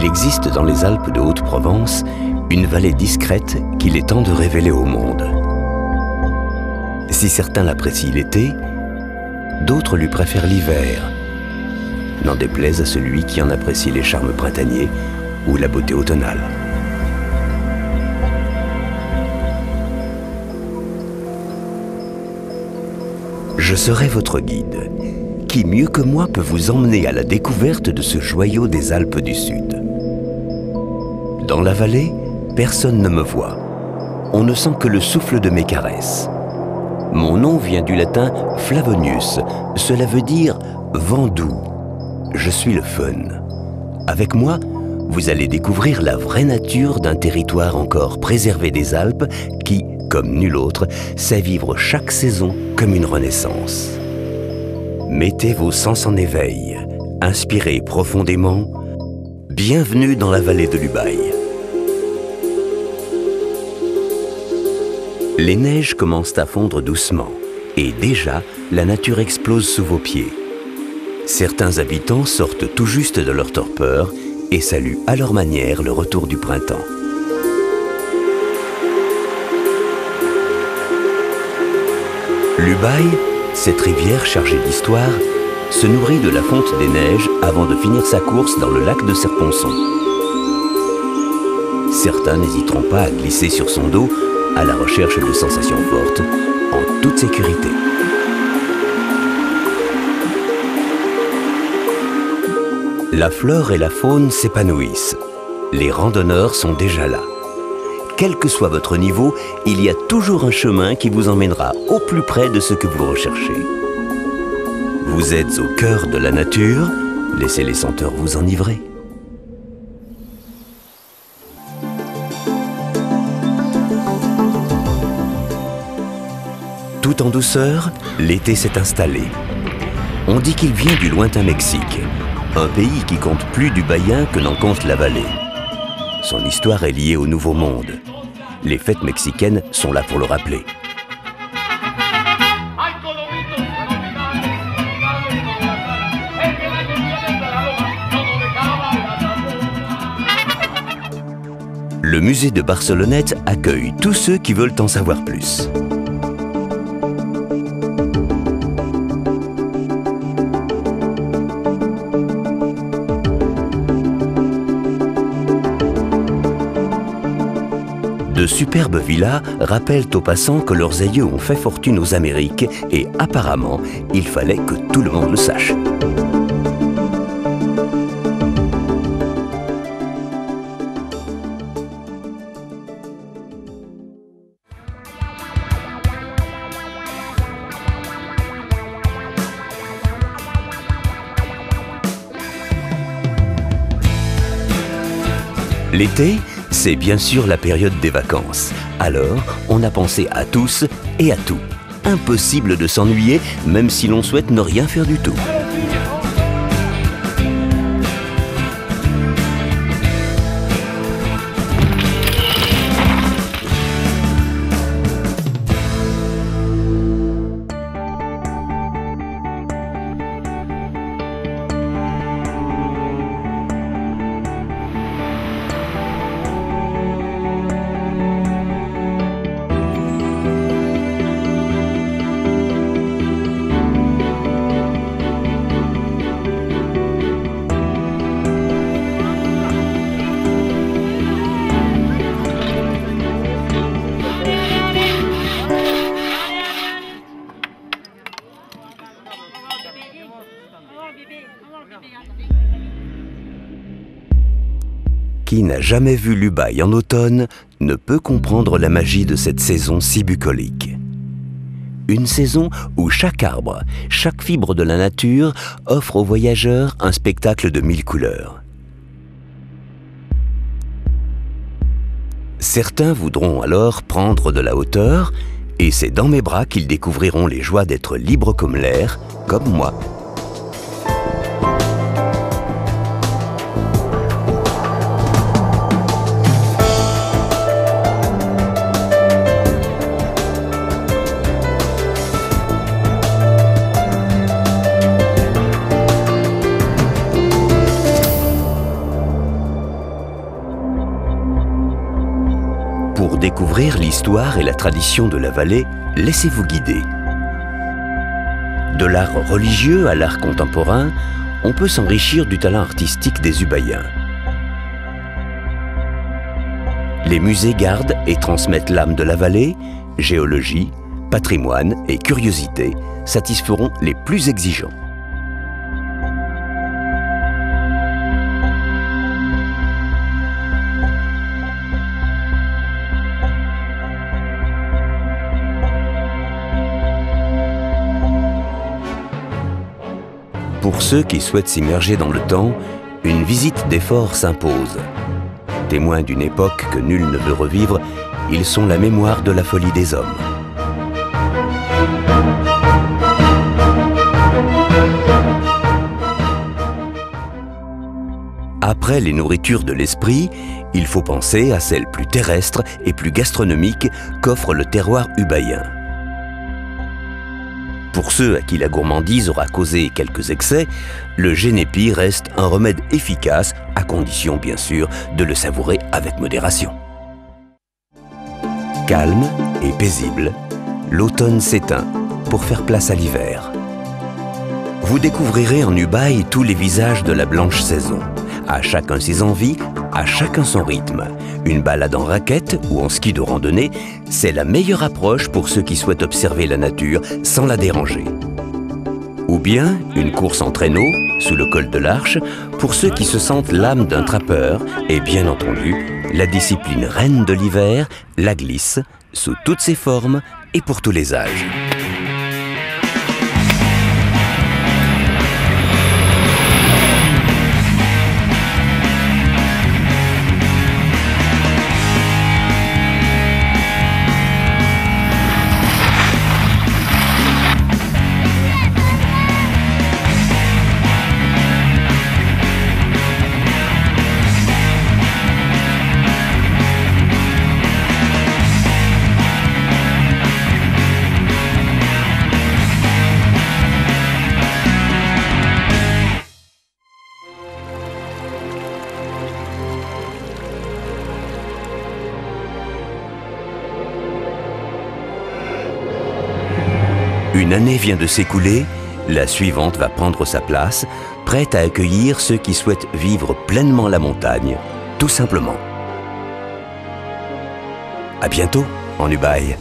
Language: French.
Il existe dans les Alpes de Haute-Provence une vallée discrète qu'il est temps de révéler au monde. Si certains l'apprécient l'été, d'autres lui préfèrent l'hiver, n'en déplaise à celui qui en apprécie les charmes printaniers ou la beauté automnale. Je serai votre guide. Qui mieux que moi peut vous emmener à la découverte de ce joyau des Alpes du Sud? Dans la vallée, personne ne me voit. On ne sent que le souffle de mes caresses. Mon nom vient du latin Flavonius. Cela veut dire vent doux. Je suis le fun. Avec moi, vous allez découvrir la vraie nature d'un territoire encore préservé des Alpes qui, comme nul autre, sait vivre chaque saison comme une renaissance. Mettez vos sens en éveil, inspirez profondément. Bienvenue dans la vallée de l'Ubaye. Les neiges commencent à fondre doucement et déjà, la nature explose sous vos pieds. Certains habitants sortent tout juste de leur torpeur et saluent à leur manière le retour du printemps. L'Ubaye, cette rivière chargée d'histoire, se nourrit de la fonte des neiges avant de finir sa course dans le lac de Serponçon. Certains n'hésiteront pas à glisser sur son dos à la recherche de sensations fortes, en toute sécurité. La flore et la faune s'épanouissent. Les randonneurs sont déjà là. Quel que soit votre niveau, il y a toujours un chemin qui vous emmènera au plus près de ce que vous recherchez. Vous êtes au cœur de la nature, laissez les senteurs vous enivrer. Tout en douceur, l'été s'est installé. On dit qu'il vient du lointain Mexique, un pays qui compte plus d'Ubayens que n'en compte la vallée. Son histoire est liée au Nouveau Monde. Les fêtes mexicaines sont là pour le rappeler. Le musée de Barcelonnette accueille tous ceux qui veulent en savoir plus. De superbes villas rappellent aux passants que leurs aïeux ont fait fortune aux Amériques et apparemment, il fallait que tout le monde le sache. L'été, c'est bien sûr la période des vacances. Alors, on a pensé à tous et à tout. Impossible de s'ennuyer, même si l'on souhaite ne rien faire du tout. Qui n'a jamais vu l'Ubaye en automne ne peut comprendre la magie de cette saison si bucolique. Une saison où chaque arbre, chaque fibre de la nature offre aux voyageurs un spectacle de 1000 couleurs. Certains voudront alors prendre de la hauteur et c'est dans mes bras qu'ils découvriront les joies d'être libres comme l'air, comme moi. Pour découvrir l'histoire et la tradition de la vallée, laissez-vous guider. De l'art religieux à l'art contemporain, on peut s'enrichir du talent artistique des Ubaïens. Les musées gardent et transmettent l'âme de la vallée, géologie, patrimoine et curiosité satisferont les plus exigeants. Pour ceux qui souhaitent s'immerger dans le temps, une visite des forts s'impose. Témoins d'une époque que nul ne veut revivre, ils sont la mémoire de la folie des hommes. Après les nourritures de l'esprit, il faut penser à celles plus terrestres et plus gastronomiques qu'offre le terroir ubaïen. Pour ceux à qui la gourmandise aura causé quelques excès, le génépi reste un remède efficace, à condition bien sûr de le savourer avec modération. Calme et paisible, l'automne s'éteint pour faire place à l'hiver. Vous découvrirez en Ubaye tous les visages de la blanche saison. À chacun ses envies, à chacun son rythme. Une balade en raquette ou en ski de randonnée, c'est la meilleure approche pour ceux qui souhaitent observer la nature sans la déranger. Ou bien une course en traîneau, sous le col de l'Arche, pour ceux qui se sentent l'âme d'un trappeur, et bien entendu, la discipline reine de l'hiver, la glisse, sous toutes ses formes et pour tous les âges. Une année vient de s'écouler, la suivante va prendre sa place, prête à accueillir ceux qui souhaitent vivre pleinement la montagne, tout simplement. À bientôt en Ubaye.